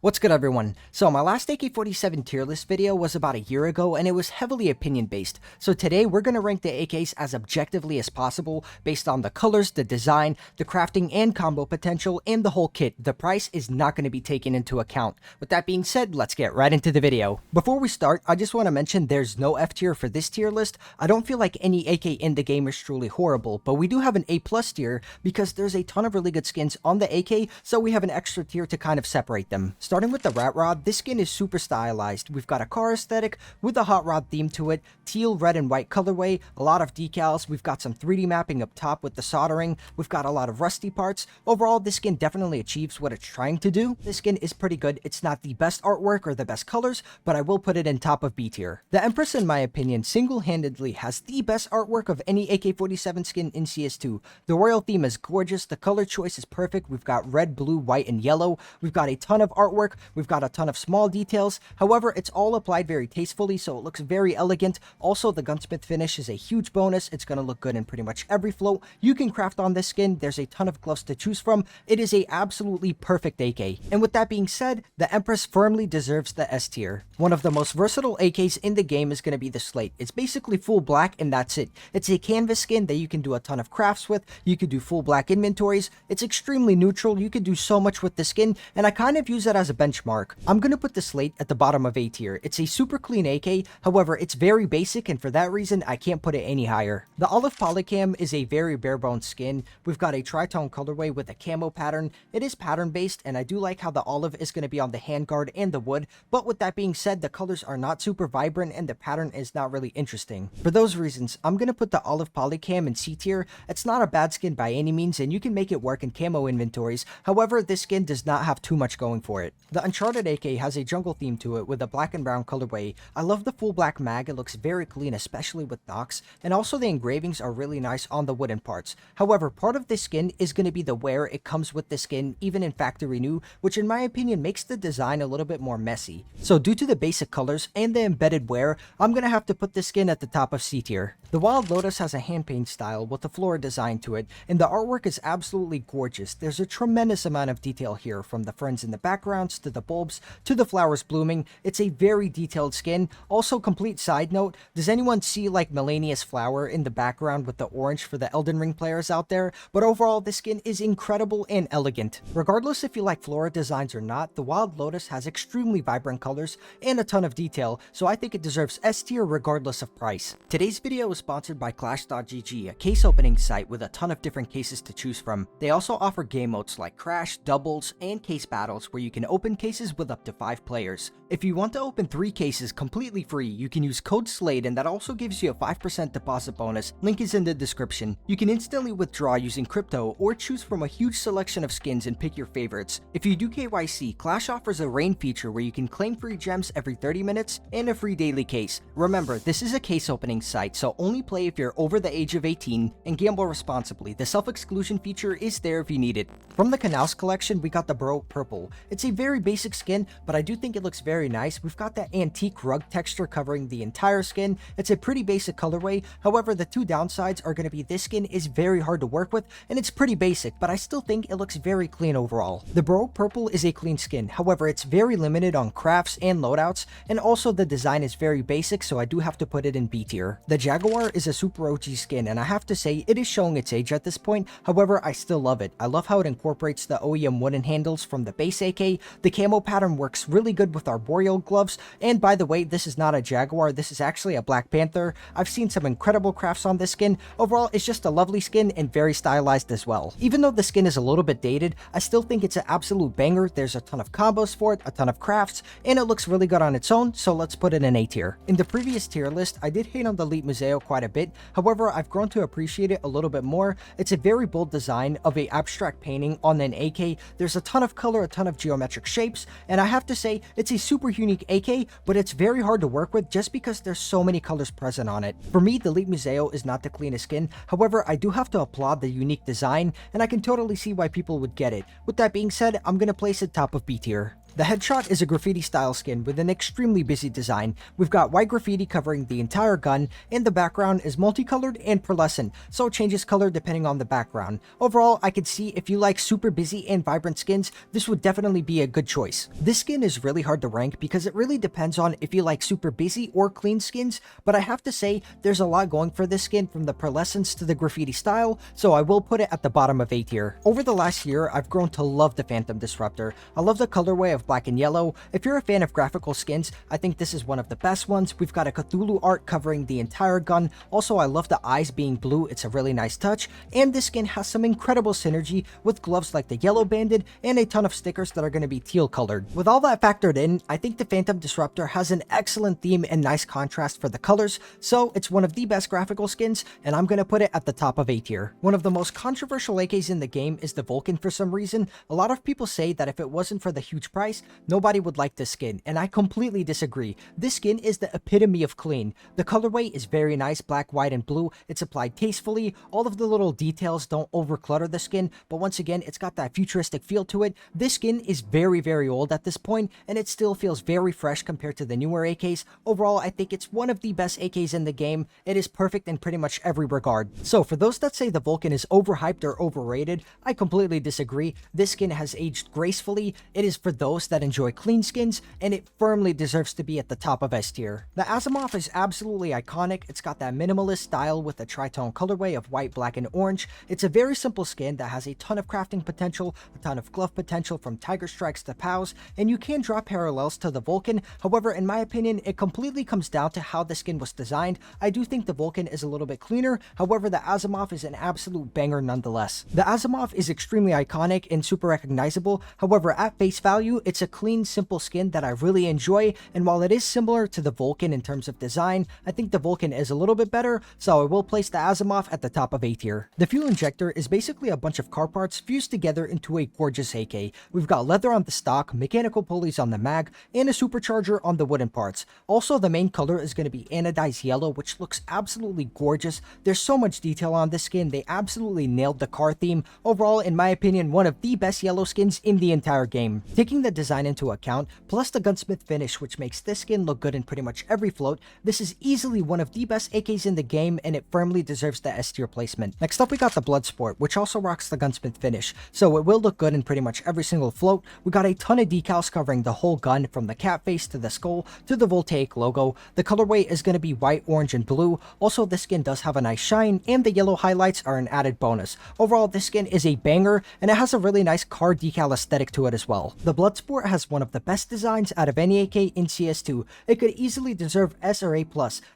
What's good, everyone? So my last AK-47 tier list video was about a year ago, and it was heavily opinion based. So today we're going to rank the AKs as objectively as possible based on the colors, the design, the crafting and combo potential, and the whole kit. The price is not going to be taken into account. With that being said, let's get right into the video. Before we start, I just want to mention there's no F tier for this tier list. I don't feel like any AK in the game is truly horrible, but we do have an A+ tier because there's a ton of really good skins on the AK, so we have an extra tier to kind of separate them. Starting with the Rat Rod, this skin is super stylized. We've got a car aesthetic with a hot rod theme to it, teal, red, and white colorway, a lot of decals, we've got some 3D mapping up top with the soldering, we've got a lot of rusty parts. Overall, this skin definitely achieves what it's trying to do. This skin is pretty good. It's not the best artwork or the best colors, but I will put it in top of B tier. The Empress, in my opinion, single-handedly has the best artwork of any AK-47 skin in CS2. The royal theme is gorgeous, the color choice is perfect, we've got red, blue, white, and yellow, we've got a ton of artwork, we've got a ton of small details. However, it's all applied very tastefully, so it looks very elegant. Also, the gunsmith finish is a huge bonus. It's going to look good in pretty much every float you can craft on this skin. There's a ton of gloves to choose from. It is a absolutely perfect AK. And with that being said, the Empress firmly deserves the S tier. One of the most versatile AKs in the game is going to be the Slate. It's basically full black and that's it. It's a canvas skin that you can do a ton of crafts with. You could do full black inventories. It's extremely neutral. You could do so much with the skin, and I kind of use that as a benchmark. I'm going to put the Slate at the bottom of A tier. It's a super clean AK, however, it's very basic, and for that reason, I can't put it any higher. The Olive Polycam is a very bare bones skin. We've got a tritone colorway with a camo pattern. It is pattern based, and I do like how the olive is going to be on the handguard and the wood, but with that being said, the colors are not super vibrant and the pattern is not really interesting. For those reasons, I'm going to put the Olive Polycam in C tier. It's not a bad skin by any means, and you can make it work in camo inventories. However, this skin does not have too much going for it. The Uncharted AK has a jungle theme to it with a black and brown colorway. I love the full black mag. It looks very clean, especially with knocks, and also the engravings are really nice on the wooden parts. However, part of this skin is going to be the wear. It comes with the skin even in factory new, which in my opinion makes the design a little bit more messy. So due to the basic colors and the embedded wear, I'm going to have to put this skin at the top of C tier. The Wild Lotus has a hand paint style with a floral design to it, and the artwork is absolutely gorgeous. There's a tremendous amount of detail here, from the ferns in the backgrounds to the bulbs to the flowers blooming. It's a very detailed skin. Also, complete side note, does anyone see like Melania's flower in the background with the orange for the Elden Ring players out there? But overall, this skin is incredible and elegant. Regardless if you like flora designs or not, the Wild Lotus has extremely vibrant colors and a ton of detail, so I think it deserves S tier regardless of price. Today's video is sponsored by Clash.gg, a case opening site with a ton of different cases to choose from. They also offer game modes like Crash, Doubles, and Case Battles where you can open cases with up to 5 players. If you want to open 3 cases completely free, you can use code SLADE, and that also gives you a 5% deposit bonus. Link is in the description. You can instantly withdraw using crypto or choose from a huge selection of skins and pick your favorites. If you do KYC, Clash offers a rain feature where you can claim free gems every 30 minutes and a free daily case. Remember, this is a case opening site, so only play if you're over the age of 18 and gamble responsibly. The self-exclusion feature is there if you need it. From the Canals collection, we got the Baroque Purple. It's a very basic skin, but I do think it looks very nice. We've got that antique rug texture covering the entire skin. It's a pretty basic colorway. However, the two downsides are going to be this skin is very hard to work with and it's pretty basic, but I still think it looks very clean overall. The Baroque Purple is a clean skin. However, it's very limited on crafts and loadouts, and also the design is very basic, so I do have to put it in B tier. The Jaguar is a super OG skin, and I have to say it is showing its age at this point. However, I still love it. I love how it incorporates the OEM wooden handles from the base AK. The camo pattern works really good with arboreal gloves, and by the way, this is not a Jaguar, this is actually a Black Panther. I've seen some incredible crafts on this skin. Overall, it's just a lovely skin and very stylized as well. Even though the skin is a little bit dated, I still think it's an absolute banger. There's a ton of combos for it, a ton of crafts, and it looks really good on its own, so let's put it in A tier. In the previous tier list, I did hate on the Elite Museo quite a bit. However, I've grown to appreciate it a little bit more. It's a very bold design of a abstract painting on an AK. There's a ton of color, a ton of geometric shapes, and I have to say it's a super unique AK, but it's very hard to work with just because there's so many colors present on it. For me, the Elite Museo is not the cleanest skin. However, I do have to applaud the unique design, and I can totally see why people would get it. With that being said, I'm gonna place it top of B tier. The headshot is a graffiti style skin with an extremely busy design. We've got white graffiti covering the entire gun, and the background is multicolored and pearlescent, so it changes color depending on the background. Overall, I could see if you like super busy and vibrant skins, this would definitely be a good choice. This skin is really hard to rank because it really depends on if you like super busy or clean skins, but I have to say there's a lot going for this skin from the pearlescence to the graffiti style, so I will put it at the bottom of A tier. Over the last year, I've grown to love the Phantom Disruptor. I love the colorway of black and yellow. If you're a fan of graphical skins, I think this is one of the best ones. We've got a Cthulhu art covering the entire gun. Also, I love the eyes being blue. It's a really nice touch, and this skin has some incredible synergy with gloves like the yellow banded and a ton of stickers that are going to be teal colored. With all that factored in, I think the Phantom Disruptor has an excellent theme and nice contrast for the colors, so it's one of the best graphical skins, and I'm going to put it at the top of A tier. One of the most controversial AKs in the game is the Vulcan for some reason. A lot of people say that if it wasn't for the huge price, nobody would like this skin, and I completely disagree. This skin is the epitome of clean. The colorway is very nice, black, white, and blue. It's applied tastefully. All of the little details don't overclutter the skin, but once again, it's got that futuristic feel to it. This skin is very, very old at this point, and it still feels very fresh compared to the newer AKs. Overall, I think it's one of the best AKs in the game. It is perfect in pretty much every regard. So for those that say the Vulcan is overhyped or overrated, I completely disagree. This skin has aged gracefully. It is for those that enjoy clean skins, and it firmly deserves to be at the top of S tier. The Asimov is absolutely iconic. It's got that minimalist style with a tritone colorway of white, black, and orange. It's a very simple skin that has a ton of crafting potential, a ton of glove potential from tiger strikes to POWs, and you can draw parallels to the Vulcan. However, in my opinion, it completely comes down to how the skin was designed. I do think the Vulcan is a little bit cleaner. However, the Asimov is an absolute banger nonetheless. The Asimov is extremely iconic and super recognizable. However, at face value, it's a clean, simple skin that I really enjoy, and while it is similar to the Vulcan in terms of design, I think the Vulcan is a little bit better, so I will place the Asimov at the top of A tier. The fuel injector is basically a bunch of car parts fused together into a gorgeous AK. We've got leather on the stock, mechanical pulleys on the mag, and a supercharger on the wooden parts. Also, the main color is going to be anodized yellow, which looks absolutely gorgeous. There's so much detail on this skin. They absolutely nailed the car theme. Overall, in my opinion, one of the best yellow skins in the entire game. Taking the design into account, plus the gunsmith finish, which makes this skin look good in pretty much every float, this is easily one of the best AKs in the game, and it firmly deserves the S tier placement. Next up, we got the Bloodsport, which also rocks the gunsmith finish, so it will look good in pretty much every single float. We got a ton of decals covering the whole gun, from the cat face to the skull to the Voltaic logo. The colorway is going to be white, orange, and blue. Also, this skin does have a nice shine, and the yellow highlights are an added bonus. Overall, this skin is a banger, and it has a really nice car decal aesthetic to it as well. The Bloodsport has one of the best designs out of any AK in CS2. It could easily deserve S or A+.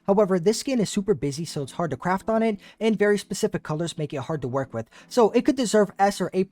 However, this skin is super busy, so it's hard to craft on it, and very specific colors make it hard to work with. So it could deserve S or A+.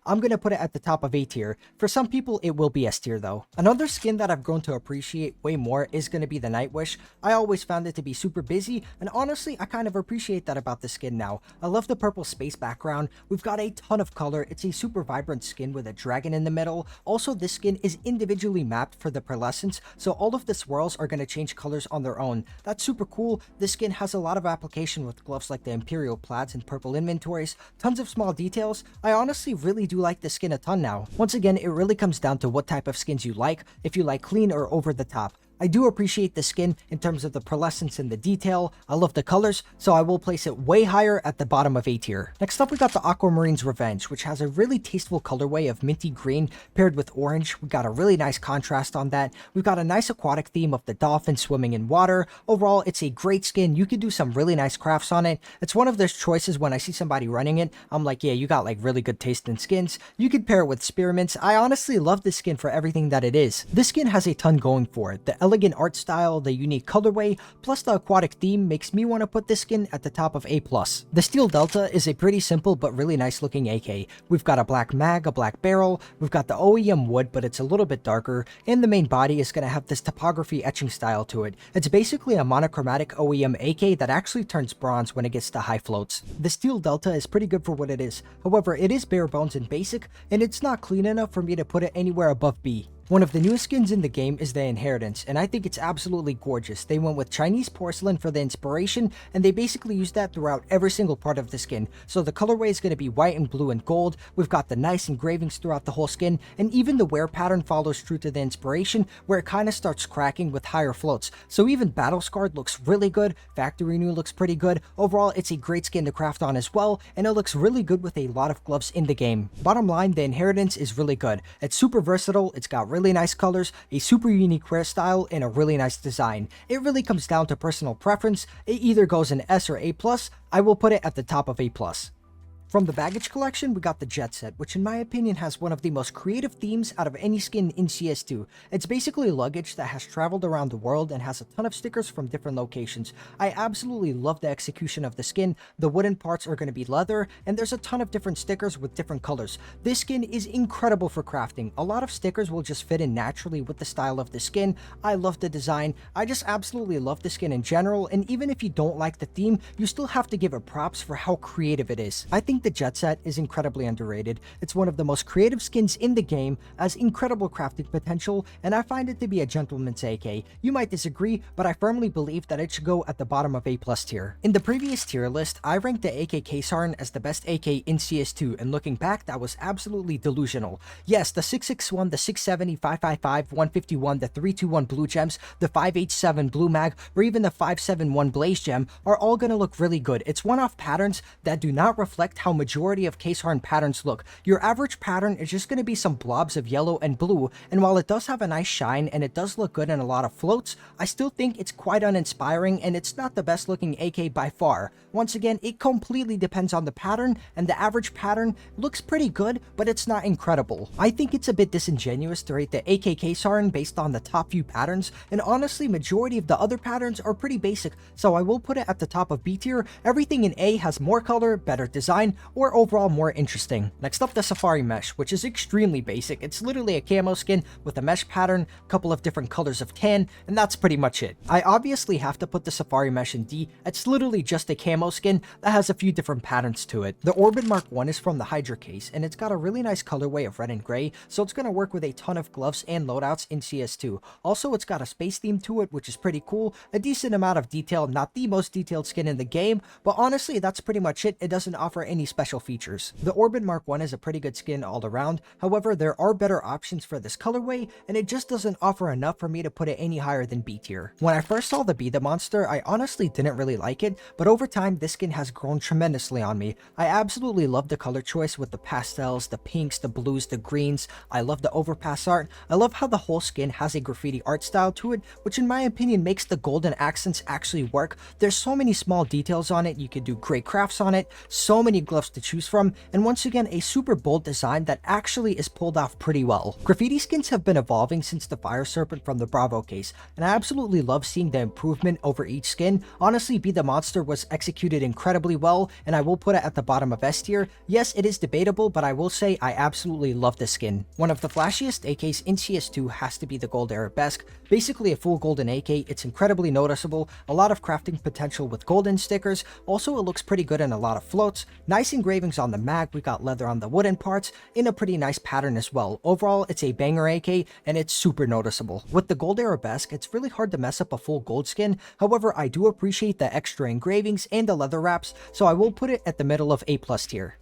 I'm going to put it at the top of A tier. For some people, it will be S tier though. Another skin that I've grown to appreciate way more is going to be the Nightwish. I always found it to be super busy, and honestly, I kind of appreciate that about the skin now. I love the purple space background. We've got a ton of color. It's a super vibrant skin with a dragon in the middle. Also, this skin is individually mapped for the pearlescence, so all of the swirls are going to change colors on their own. That's super cool. This skin has a lot of application with gloves like the Imperial plaids and purple inventories, tons of small details. I honestly really do like this skin a ton now. Once again, it really comes down to what type of skins you like, if you like clean or over the top. I do appreciate the skin in terms of the pearlescence and the detail. I love the colors, so I will place it way higher at the bottom of A tier. Next up, we got the Aquamarine's Revenge, which has a really tasteful colorway of minty green paired with orange. We got a really nice contrast on that. We've got a nice aquatic theme of the dolphin swimming in water. Overall, it's a great skin. You could do some really nice crafts on it. It's one of those choices when I see somebody running it, I'm like, yeah, you got like really good taste in skins. You could pair it with spearmints. I honestly love this skin for everything that it is. This skin has a ton going for it. The elegant art style, the unique colorway, plus the aquatic theme makes me want to put this skin at the top of A+. The Steel Delta is a pretty simple but really nice looking AK. We've got a black mag, a black barrel, we've got the OEM wood, but it's a little bit darker, and the main body is going to have this topography etching style to it. It's basically a monochromatic OEM AK that actually turns bronze when it gets to high floats. The Steel Delta is pretty good for what it is. However, it is bare bones and basic, and it's not clean enough for me to put it anywhere above B. One of the newest skins in the game is the Inheritance, and I think it's absolutely gorgeous. They went with Chinese porcelain for the inspiration, and they basically used that throughout every single part of the skin. So the colorway is going to be white and blue and gold. We've got the nice engravings throughout the whole skin, and even the wear pattern follows true to the inspiration, where it kind of starts cracking with higher floats. So even Battle Scarred looks really good, Factory New looks pretty good. Overall, it's a great skin to craft on as well, and it looks really good with a lot of gloves in the game. Bottom line, the Inheritance is really good. It's super versatile, it's got really nice colors, a super unique wear style, and a really nice design. It really comes down to personal preference. It either goes an S or A+. I will put it at the top of A+. From the baggage collection, we got the Jet Set, which in my opinion has one of the most creative themes out of any skin in CS2. It's basically luggage that has traveled around the world and has a ton of stickers from different locations. I absolutely love the execution of the skin. The wooden parts are going to be leather, and there's a ton of different stickers with different colors. This skin is incredible for crafting. A lot of stickers will just fit in naturally with the style of the skin. I love the design. I just absolutely love the skin in general, and even if you don't like the theme, you still have to give it props for how creative it is. I think the Jet Set is incredibly underrated. It's one of the most creative skins in the game, has incredible crafting potential, and I find it to be a gentleman's AK. You might disagree, but I firmly believe that it should go at the bottom of A+ tier. In the previous tier list, I ranked the AK-47 as the best AK in CS2, and looking back, that was absolutely delusional. Yes, the 661, the 670, 555, 151, the 321 blue gems, the 587 blue mag, or even the 571 blaze gem are all gonna look really good. It's one-off patterns that do not reflect how majority of case hardened patterns look. Your average pattern is just going to be some blobs of yellow and blue, and while it does have a nice shine and it does look good in a lot of floats, I still think it's quite uninspiring and it's not the best looking AK by far. Once again, it completely depends on the pattern, and the average pattern looks pretty good, but it's not incredible. I think it's a bit disingenuous to rate the AK case hardened based on the top few patterns, and honestly, majority of the other patterns are pretty basic, so I will put it at the top of B tier. Everything in A has more color, better design, or overall more interesting. Next up, the Safari Mesh, which is extremely basic. It's literally a camo skin with a mesh pattern, a couple of different colors of tan, and that's pretty much it. I obviously have to put the Safari Mesh in D. It's literally just a camo skin that has a few different patterns to it. The Orbit Mark 1 is from the Hydra case, and it's got a really nice colorway of red and gray, so it's going to work with a ton of gloves and loadouts in CS2. Also, it's got a space theme to it, which is pretty cool, a decent amount of detail, not the most detailed skin in the game, but honestly, that's pretty much it. It doesn't offer any special features. The Orbit Mark 1 is a pretty good skin all around. However, there are better options for this colorway, and it just doesn't offer enough for me to put it any higher than B tier. When I first saw the Be The Monster, I honestly didn't really like it, but over time, this skin has grown tremendously on me. I absolutely love the color choice with the pastels, the pinks, the blues, the greens. I love the overpass art. I love how the whole skin has a graffiti art style to it, which in my opinion makes the golden accents actually work. There's so many small details on it. You could do great crafts on it, so many gloves to choose from, and once again, a super bold design that actually is pulled off pretty well. Graffiti skins have been evolving since the Fire Serpent from the Bravo case, and I absolutely love seeing the improvement over each skin. Honestly, Be The Monster was executed incredibly well, and I will put it at the bottom of S tier. Yes, it is debatable, but I will say I absolutely love this skin. One of the flashiest AKs in CS2 has to be the Gold Arabesque. Basically a full golden AK, it's incredibly noticeable, a lot of crafting potential with golden stickers. Also, it looks pretty good in a lot of floats. Nice engravings on the mag, we got leather on the wooden parts, in a pretty nice pattern as well. Overall, it's a banger AK, and it's super noticeable. With the Gold Arabesque, it's really hard to mess up a full gold skin. However, I do appreciate the extra engravings and the leather wraps, so I will put it at the middle of A+ tier.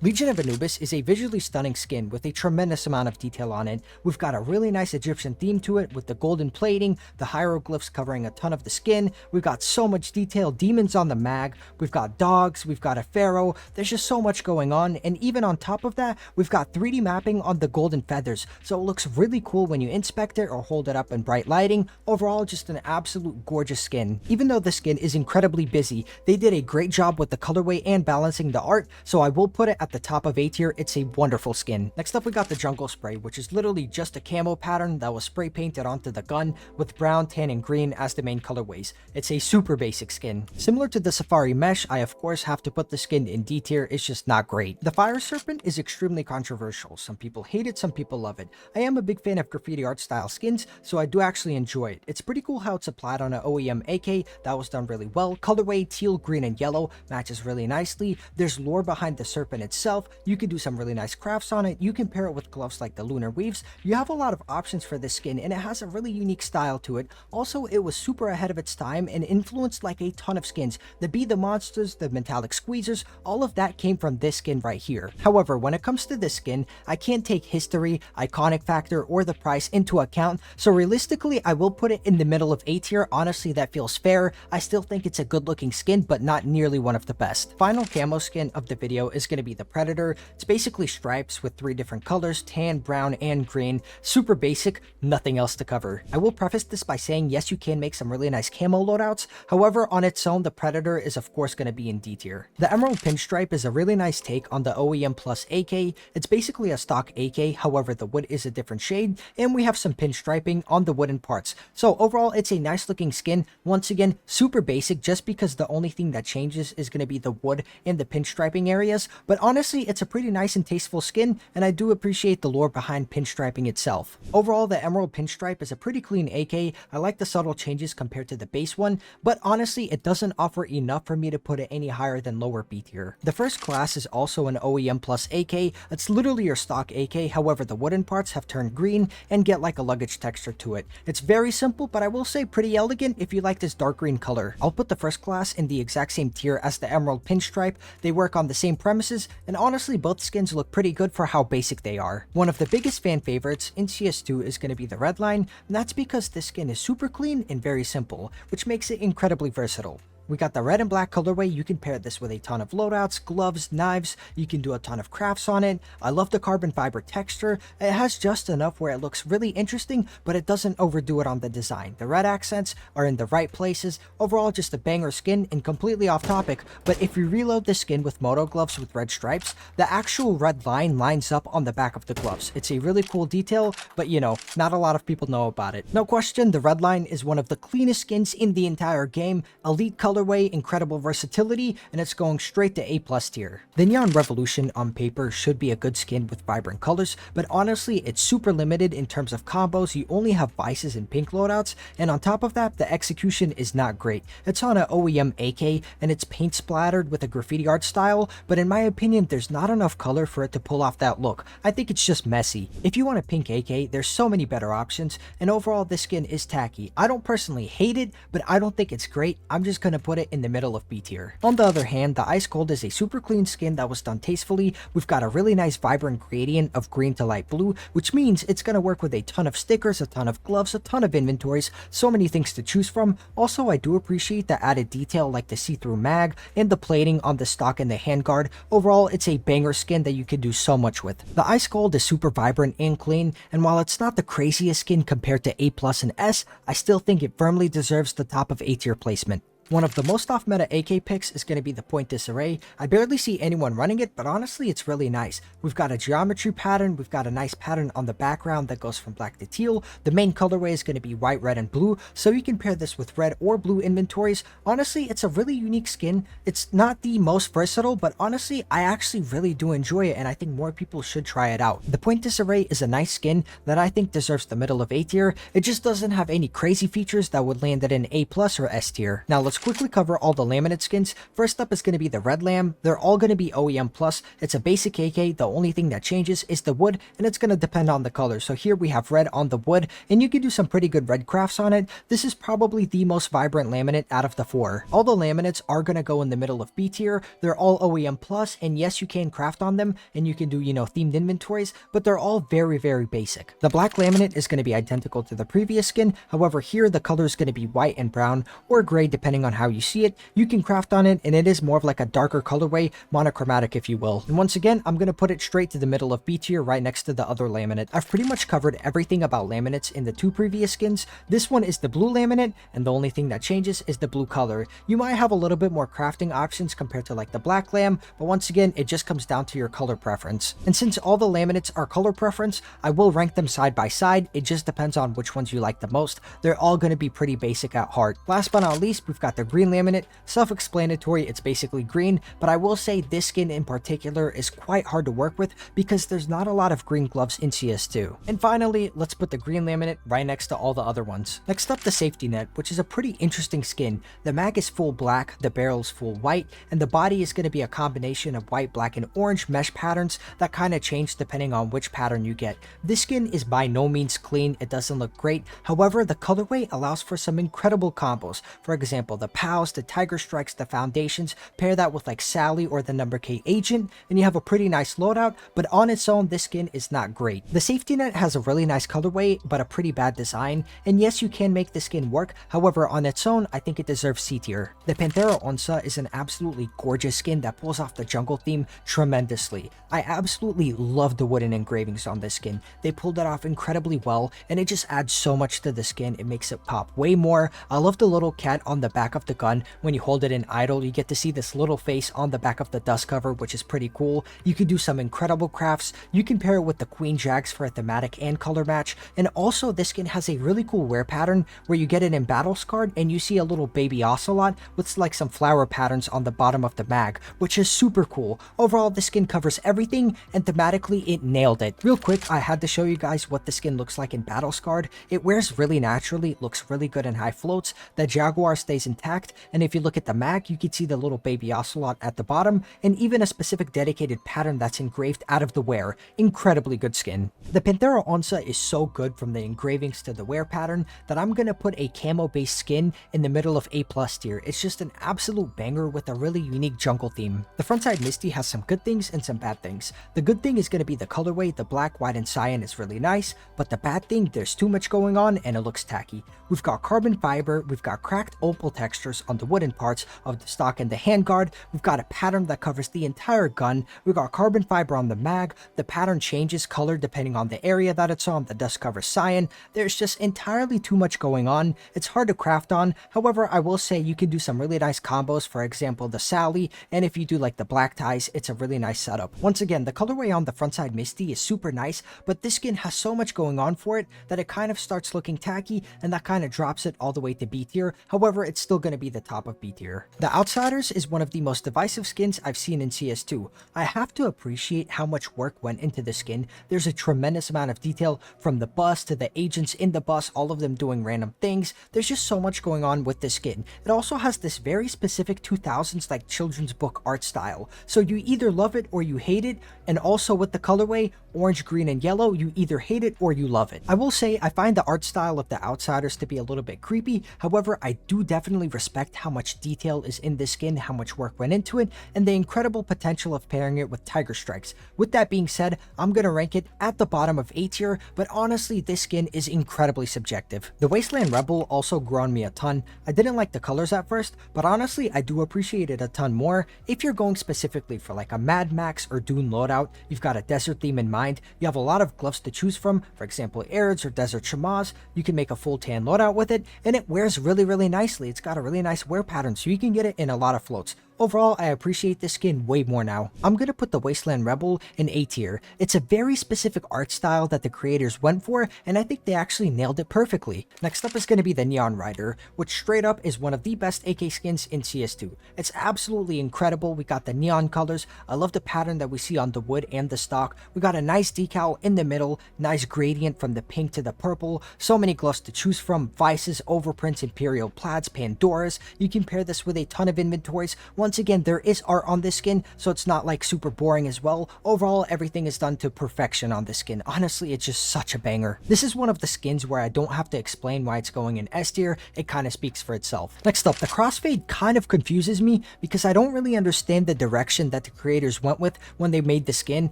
Legion of Anubis is a visually stunning skin with a tremendous amount of detail on it. We've got a really nice Egyptian theme to it with the golden plating, the hieroglyphs covering a ton of the skin. We've got so much detail, demons on the mag, we've got dogs, we've got a pharaoh. There's just so much going on, and even on top of that, we've got 3D mapping on the golden feathers, so it looks really cool when you inspect it or hold it up in bright lighting. Overall, just an absolute gorgeous skin. Even though the skin is incredibly busy, they did a great job with the colorway and balancing the art, so I will put it at the top of A tier. It's a wonderful skin. Next up, we got the Jungle Spray, which is literally just a camo pattern that was spray painted onto the gun with brown, tan, and green as the main colorways. It's a super basic skin. Similar to the Safari Mesh, I of course have to put the skin in D tier. It's just not great. The Fire Serpent is extremely controversial. Some people hate it, some people love it. I am a big fan of graffiti art style skins, so I do actually enjoy it. It's pretty cool how it's applied on an OEM AK. That was done really well. Colorway, teal, green, and yellow matches really nicely. There's lore behind the serpent itself, itself. You can do some really nice crafts on it. You can pair it with gloves like the lunar weaves. You have a lot of options for this skin, and it has a really unique style to it. Also, it was super ahead of its time and influenced like a ton of skins. The Be the Monsters, the Metallic Squeezers, all of that came from this skin right here. However, when it comes to this skin, I can't take history, iconic factor, or the price into account, so realistically, I will put it in the middle of A tier. Honestly, that feels fair. I still think it's a good looking skin, but not nearly one of the best. Final camo skin of the video is going to be the Predator. It's basically stripes with 3 different colors, tan, brown, and green. Super basic, nothing else to cover. I will preface this by saying yes, you can make some really nice camo loadouts. However, on its own, the Predator is of course going to be in D tier. The Emerald Pinstripe is a really nice take on the OEM Plus AK. It's basically a stock AK, however the wood is a different shade, and we have some pinstriping on the wooden parts. So overall, it's a nice looking skin. Once again, super basic, just because the only thing that changes is going to be the wood and the pinstriping areas, but honestly, it's a pretty nice and tasteful skin, and I do appreciate the lore behind pinstriping itself. Overall, the Emerald Pinstripe is a pretty clean AK. I like the subtle changes compared to the base one, but honestly, it doesn't offer enough for me to put it any higher than lower B tier. The first class is also an OEM Plus AK. It's literally your stock AK, however the wooden parts have turned green and get like a luggage texture to it. It's very simple, but I will say pretty elegant if you like this dark green color. I'll put the first class in the exact same tier as the Emerald Pinstripe. They work on the same premises, and honestly both skins look pretty good for how basic they are. One of the biggest fan favorites in CS2 is going to be the Redline, and that's because this skin is super clean and very simple, which makes it incredibly versatile. We got the red and black colorway. You can pair this with a ton of loadouts, gloves, knives. You can do a ton of crafts on it. I love the carbon fiber texture. It has just enough where it looks really interesting, but it doesn't overdo it on the design. The red accents are in the right places. Overall, just a banger skin, and completely off topic, but if you reload the skin with moto gloves with red stripes, the actual red line lines up on the back of the gloves. It's a really cool detail, but you know, not a lot of people know about it. No question, the red line is one of the cleanest skins in the entire game. Elite color, incredible versatility, and it's going straight to A+ tier. The Neon Revolution on paper should be a good skin with vibrant colors, but honestly it's super limited in terms of combos. You only have vices and pink loadouts, and on top of that, the execution is not great. It's on an OEM AK and it's paint splattered with a graffiti art style, but in my opinion there's not enough color for it to pull off that look. I think it's just messy. If you want a pink AK, there's so many better options, and overall this skin is tacky. I don't personally hate it, but I don't think it's great. I'm just gonna put it in the middle of B tier. On the other hand, the Ice Cold is a super clean skin that was done tastefully. We've got a really nice vibrant gradient of green to light blue, which means it's going to work with a ton of stickers, a ton of gloves, a ton of inventories, so many things to choose from. Also, I do appreciate the added detail like the see-through mag and the plating on the stock and the handguard. Overall, it's a banger skin that you can do so much with. The Ice Cold is super vibrant and clean, and while it's not the craziest skin compared to A+ and S, I still think it firmly deserves the top of A tier placement. One of the most off-meta AK picks is going to be the Point Disarray. I barely see anyone running it, but honestly it's really nice. We've got a geometry pattern, we've got a nice pattern on the background that goes from black to teal. The main colorway is going to be white, red, and blue, so you can pair this with red or blue inventories. Honestly, it's a really unique skin. It's not the most versatile, but honestly, I actually really do enjoy it, and I think more people should try it out. The Point Disarray is a nice skin that I think deserves the middle of A tier. It just doesn't have any crazy features that would land it in A+ or S tier. Now let's quickly cover all the laminate skins. First up is going to be the Red Lamb. They're all going to be OEM Plus. It's a basic AK. The only thing that changes is the wood, and it's going to depend on the color. So here we have red on the wood, and you can do some pretty good red crafts on it. This is probably the most vibrant laminate out of the 4. All the laminates are going to go in the middle of B tier. They're all OEM Plus, and yes, you can craft on them, and you can do, themed inventories, but they're all very, very basic. The black laminate is going to be identical to the previous skin. However, here the color is going to be white and brown, or gray depending on how you see it. You can craft on it, and it is more of like a darker colorway, monochromatic if you will. And once again, I'm going to put it straight to the middle of B tier right next to the other laminate. I've pretty much covered everything about laminates in the 2 previous skins. This one is the blue laminate, and the only thing that changes is the blue color. You might have a little bit more crafting options compared to like the black lamb, but once again, it just comes down to your color preference. And since all the laminates are color preference, I will rank them side by side. It just depends on which ones you like the most. They're all going to be pretty basic at heart. Last but not least, we've got the green laminate. Self-explanatory, it's basically green, but I will say this skin in particular is quite hard to work with because there's not a lot of green gloves in CS2. And finally, let's put the green laminate right next to all the other ones. Next up, the safety net, which is a pretty interesting skin. The mag is full black, the barrel is full white, and the body is going to be a combination of white, black, and orange mesh patterns that kind of change depending on which pattern you get. This skin is by no means clean, it doesn't look great. However, the colorway allows for some incredible combos. For example, the POWs, the Tiger Strikes, the Foundations, pair that with like Sally or the number K Agent, and you have a pretty nice loadout, but on its own, this skin is not great. The safety net has a really nice colorway, but a pretty bad design, and yes, you can make the skin work. However, on its own, I think it deserves C tier. The Panthera Onça is an absolutely gorgeous skin that pulls off the jungle theme tremendously. I absolutely love the wooden engravings on this skin. They pulled it off incredibly well, and it just adds so much to the skin. It makes it pop way more. I love the little cat on the back of the gun. When you hold it in idle, you get to see this little face on the back of the dust cover, which is pretty cool. You can do some incredible crafts. You can pair it with the Queen Jags for a thematic and color match, and also this skin has a really cool wear pattern where you get it in battle scarred and you see a little baby ocelot with like some flower patterns on the bottom of the mag, which is super cool. Overall, the skin covers everything, and thematically it nailed it. Real quick, I had to show you guys what the skin looks like in battle scarred. It wears really naturally, looks really good in high floats. The Jaguar stays intact, and if you look at the mag, you can see the little baby ocelot at the bottom, and even a specific dedicated pattern that's engraved out of the wear. Incredibly good skin. The Panthera Onça is so good from the engravings to the wear pattern that I'm gonna put a camo based skin in the middle of A+ tier. It's just an absolute banger with a really unique jungle theme. The frontside Misty has some good things and some bad things. The good thing is gonna be the colorway. The black, white, and cyan is really nice, but the bad thing, there's too much going on and it looks tacky. We've got carbon fiber, we've got cracked opal textures on the wooden parts of the stock and the handguard, we've got a pattern that covers the entire gun, we've got carbon fiber on the mag, the pattern changes color depending on the area that it's on, the dust covers cyan. There's just entirely too much going on. It's hard to craft on. However, I will say you can do some really nice combos, for example the Sally, and if you do like the black ties, it's a really nice setup. Once again, the colorway on the frontside Misty is super nice, but this skin has so much going on for it that it kind of starts looking tacky, and that kind of drops it all the way to B tier. However, it's still going to be the top of B tier. The Outsiders is one of the most divisive skins I've seen in CS2. I have to appreciate how much work went into the skin. There's a tremendous amount of detail from the bus to the agents in the bus, all of them doing random things. There's just so much going on with this skin. It also has this very specific 2000s like children's book art style. So you either love it or you hate it, and also with the colorway, orange, green, and yellow, you either hate it or you love it. I will say I find the art style of the Outsiders to be a little bit creepy. However, I do definitely respect how much detail is in this skin, how much work went into it, and the incredible potential of pairing it with Tiger Strikes. With that being said, I'm gonna rank it at the bottom of A tier, but honestly, this skin is incredibly subjective. The Wasteland Rebel also grew on me a ton. I didn't like the colors at first, but honestly, I do appreciate it a ton more. If you're going specifically for like a Mad Max or Dune loadout, you've got a desert theme in mind, you have a lot of gloves to choose from, for example Arids or Desert Chamas, you can make a full tan loadout with it, and it wears really nicely. It's got a really nice wear pattern, so you can get it in a lot of floats. Overall, I appreciate this skin way more now. I'm gonna put the Wasteland Rebel in A tier. It's a very specific art style that the creators went for, and I think they actually nailed it perfectly. Next up is gonna be the Neon Rider, which straight up is one of the best AK skins in CS2. It's absolutely incredible. We got the neon colors. I love the pattern that we see on the wood and the stock. We got a nice decal in the middle, nice gradient from the pink to the purple. So many gloves to choose from, vices, overprints, Imperial plaids, Pandoras. You can pair this with a ton of inventories. Once again, there is art on this skin, so it's not like super boring as well. Overall, everything is done to perfection on this skin. Honestly, it's just such a banger. This is one of the skins where I don't have to explain why it's going in S tier. It kind of speaks for itself. Next up, the crossfade kind of confuses me because I don't really understand the direction that the creators went with when they made the skin.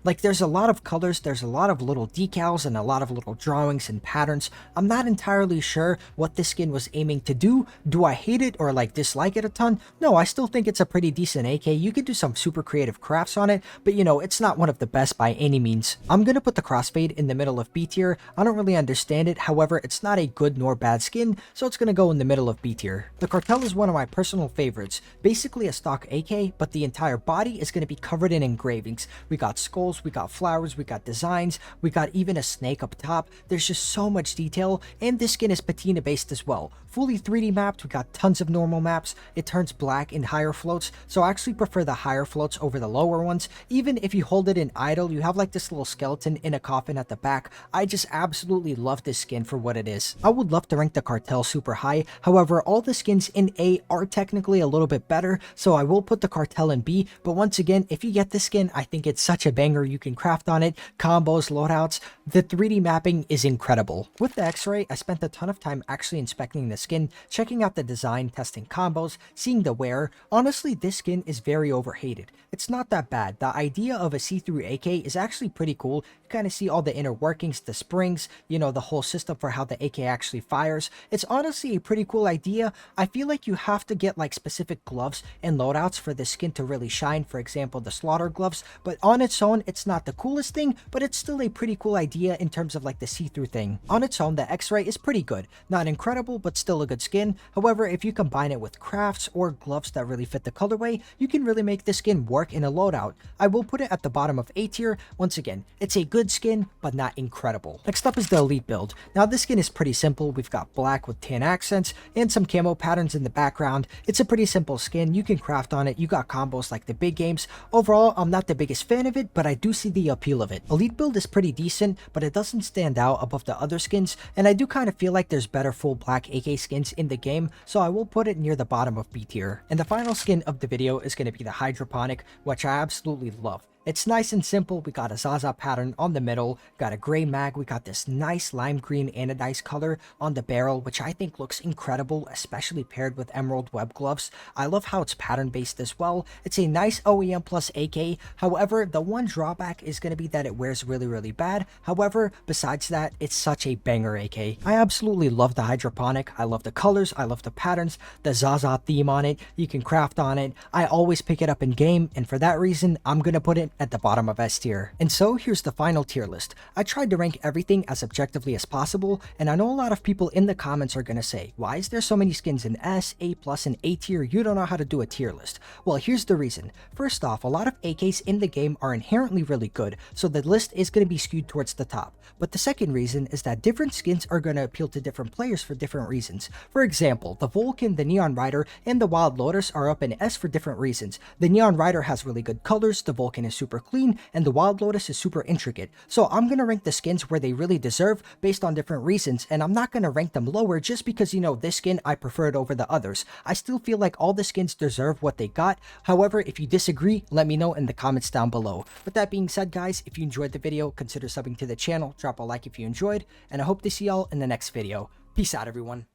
Like, there's a lot of colors, there's a lot of little decals and a lot of little drawings and patterns. I'm not entirely sure what this skin was aiming to do. Do I hate it or like dislike it a ton? No, I still think it's a pretty decent AK. You could do some super creative crafts on it, but you know, it's not one of the best by any means. I'm gonna put the crossfade in the middle of B tier. I don't really understand it, however, it's not a good nor bad skin, so it's gonna go in the middle of B tier. The cartel is one of my personal favorites. Basically a stock AK, but the entire body is gonna be covered in engravings. We got skulls, we got flowers, we got designs, we got even a snake up top. There's just so much detail, and this skin is patina based as well. Fully 3D mapped, we got tons of normal maps. It turns black in higher floats, so I actually prefer the higher floats over the lower ones. Even if you hold it in idle, you have like this little skeleton in a coffin at the back. I just absolutely love this skin for what it is. I would love to rank the cartel super high, however, all the skins in A are technically a little bit better, so I will put the cartel in B, but once again, if you get this skin, I think it's such a banger. You can craft on it, combos, loadouts. The 3D mapping is incredible. With the X-ray, I spent a ton of time actually inspecting the skin, checking out the design, testing combos, seeing the wear. Honestly, this skin is very overhated. It's not that bad. The idea of a see-through AK is actually pretty cool. You kind of see all the inner workings, the springs, you know, the whole system for how the AK actually fires. It's honestly a pretty cool idea. I feel like you have to get like specific gloves and loadouts for the skin to really shine. For example, the slaughter gloves, but on its own, it's not the coolest thing, but it's still a pretty cool idea in terms of like the see-through thing. On its own, the X-ray is pretty good. Not incredible, but still a good skin. However, if you combine it with crafts or gloves that really fit the colorway, you can really make this skin work in a loadout. I will put it at the bottom of A tier. Once again, it's a good skin, but not incredible. Next up is the elite build. Now this skin is pretty simple. We've got black with tan accents and some camo patterns in the background. It's a pretty simple skin. You can craft on it. You got combos like the big games. Overall, I'm not the biggest fan of it, but I do see the appeal of it. Elite build is pretty decent, but it doesn't stand out above the other skins, and I do kind of feel like there's better full black AK skins in the game, so I will put it near the bottom of B tier. And the final skin of the video is going to be the hydroponic, which I absolutely love. It's nice and simple. We got a Zaza pattern on the middle, got a gray mag, we got this nice lime green anodized color on the barrel, which I think looks incredible, especially paired with emerald web gloves. I love how it's pattern based as well. It's a nice OEM plus AK. However, the one drawback is going to be that it wears really bad. However, besides that, it's such a banger AK. I absolutely love the hydroponic. I love the colors, I love the patterns, the Zaza theme on it. You can craft on it. I always pick it up in game, and for that reason, I'm going to put it at the bottom of S tier. And so here's the final tier list. I tried to rank everything as objectively as possible, and I know a lot of people in the comments are gonna say, why is there so many skins in S, A+, and A tier? You don't know how to do a tier list. Well, here's the reason. First off, a lot of AKs in the game are inherently really good, so the list is gonna be skewed towards the top. But the second reason is that different skins are gonna appeal to different players for different reasons. For example, the Vulcan, the Neon Rider, and the Wild Lotus are up in S for different reasons. The Neon Rider has really good colors, the Vulcan is super clean, and the Wild Lotus is super intricate. So I'm gonna rank the skins where they really deserve based on different reasons, and I'm not gonna rank them lower just because, you know, this skin I prefer it over the others. I still feel like all the skins deserve what they got. However, if you disagree, let me know in the comments down below. With that being said, guys, if you enjoyed the video, consider subbing to the channel, drop a like if you enjoyed, and I hope to see y'all in the next video. Peace out, everyone.